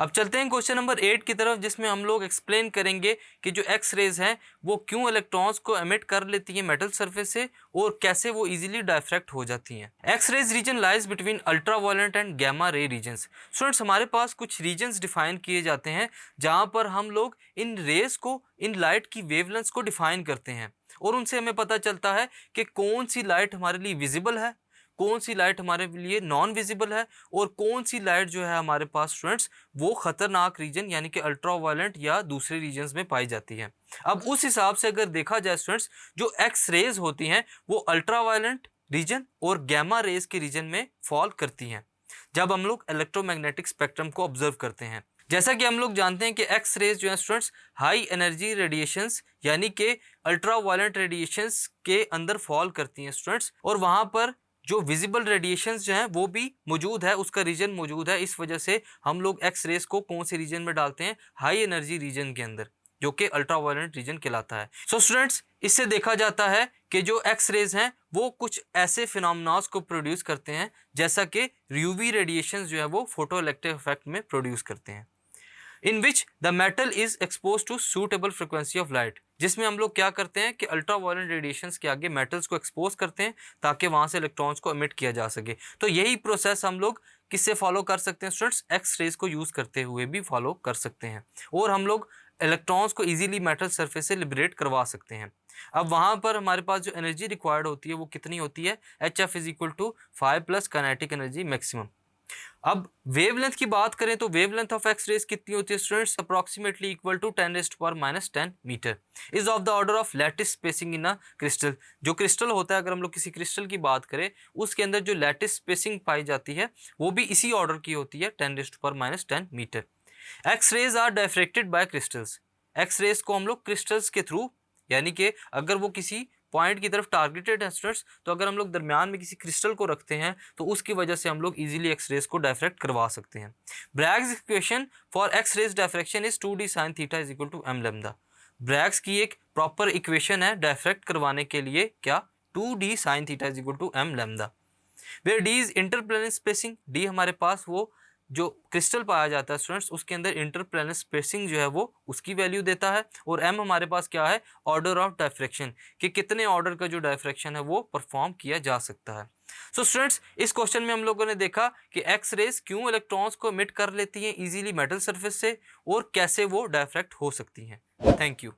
अब चलते हैं क्वेश्चन नंबर 8 की तरफ, जिसमें हम लोग एक्सप्लेन करेंगे कि जो एक्स रेज हैं वो क्यों इलेक्ट्रॉन्स को एमिट कर लेती हैं मेटल सरफेस से और कैसे वो इजीली डायफ्रैक्ट हो जाती हैं। X rays region lies between ultraviolet and gamma ray regions. Students, हमारे पास कुछ रीजन्स डिफाइन किए जाते हैं जहां पर हम लोग इन रेज को, इन लाइट की वेवलेंथ्स को डिफाइन करते हैं और उनसे हमें पता चलता है कि कौन सी लाइट हमारे लिए विजिबल है, कौन सी लाइट हमारे लिए नॉन विजिबल है और कौन सी लाइट जो है हमारे पास स्टूडेंट्स वो खतरनाक रीजन यानी कि अल्ट्रावायलेट या दूसरे रीजन्स में पाई जाती है। अब उस हिसाब से अगर देखा जाए स्टूडेंट्स, जो एक्स रेज होती हैं वो अल्ट्रावायलेट रीजन और गामा रेज के रीजन में फॉल करती हैं जब हम लोग इलेक्ट्रोमैग्नेटिक स्पेक्ट्रम को ऑब्जर्व करते हैं। जैसा कि हम लोग जानते हैं कि एक्स रेज जो है स्टूडेंट्स हाई एनर्जी रेडिएशंस यानी कि अल्ट्रावायलेट रेडिएशंस के अंदर फॉल करती हैं स्टूडेंट्स, और वहां पर जो विजिबल रेडिएशंस जो हैं वो भी मौजूद है, उसका रीजन मौजूद है। इस वजह से हम लोग एक्स रेज को कौन से रीजन में डालते हैं, हाई एनर्जी रीजन के अंदर, जो कि अल्ट्रावायलेट रीजन कहलाता है। सो स्टूडेंट्स, इससे देखा जाता है कि जो एक्स रेज हैं वो कुछ ऐसे फिनोमेनास को प्रोड्यूस करते हैं जैसा कि यूवी रेडिएशंस जो है वो फोटो इलेक्ट्रिक इफेक्ट में प्रोड्यूस करते हैं, in which the metal is expose to suitable frequency of light, जिसमें हम लोग क्या करते हैं कि अल्ट्रावायलेट रेडिएशंस के आगे मेटल्स को एक्सपोज करते हैं ताकि वहां से इलेक्ट्रॉन्स को एमिट किया जा सके। तो यही प्रोसेस हम लोग किससे फॉलो कर सकते हैं स्टूडेंट्स, एक्स रेज को यूज करते हुए भी फॉलो कर सकते हैं और हम लोग इलेक्ट्रॉन्स को इजीली मेटल सरफेस से लिबरेट करवा सकते हैं। अब वहां पर हमारे पास जो एनर्जी रिक्वायर्ड होती है वो कितनी होती है, HF is equal to 5 plus kinetic energy maximum. अब वेवलेंथ की बात करें तो वेवलेंथ ऑफ एक्स रेज कितनी होती है students, approximately equal to 10⁻⁻10 metre, is of the order of lattice spacing in a crystal. जो क्रिस्टल होता है, अगर हम लोग किसी क्रिस्टल की बात करें उसके अंदर जो लैटिस स्पेसिंग पाई जाती है वो भी इसी ऑर्डर की होती है, 10⁻10 metre. X rays are diffracted by crystals. X rays को हम लोग क्रिस्टल्स के थ्रू, यानी कि अगर वो किसी पॉइंट की तरफ टारगेटेड है स्टूडेंट्स, तो अगर हम लोग दरमियान में किसी क्रिस्टल को रखते हैं तो उसकी वजह से हम लोग इजीली एक्स रेज को डायफ्रैक्ट करवा सकते हैं। Bragg's equation for X rays diffraction is 2d sin theta is equal to m lambda. Bragg's की एक प्रॉपर इक्वेशन है डायफ्रैक्ट करवाने के लिए, क्या, 2d sin theta is equal to m lambda, where d is interplanar spacing. d हमारे पास वो जो क्रिस्टल पाया जाता है स्टूडेंट्स उसके अंदर इंटरप्लेनर स्पेसिंग जो है वो उसकी वैल्यू देता है, और m हमारे पास क्या है, ऑर्डर ऑफ डायफ्रैक्शन, कि कितने ऑर्डर का जो डायफ्रैक्शन है वो परफॉर्म किया जा सकता है। सो स्टूडेंट्स, इस क्वेश्चन में हम लोगों ने देखा कि एक्स रेज क्यों इलेक्ट्रॉन्स को एमिट कर लेती हैं इजीली मेटल सरफेस से और कैसे वो डायफ्रैक्ट हो सकती हैं। Thank you.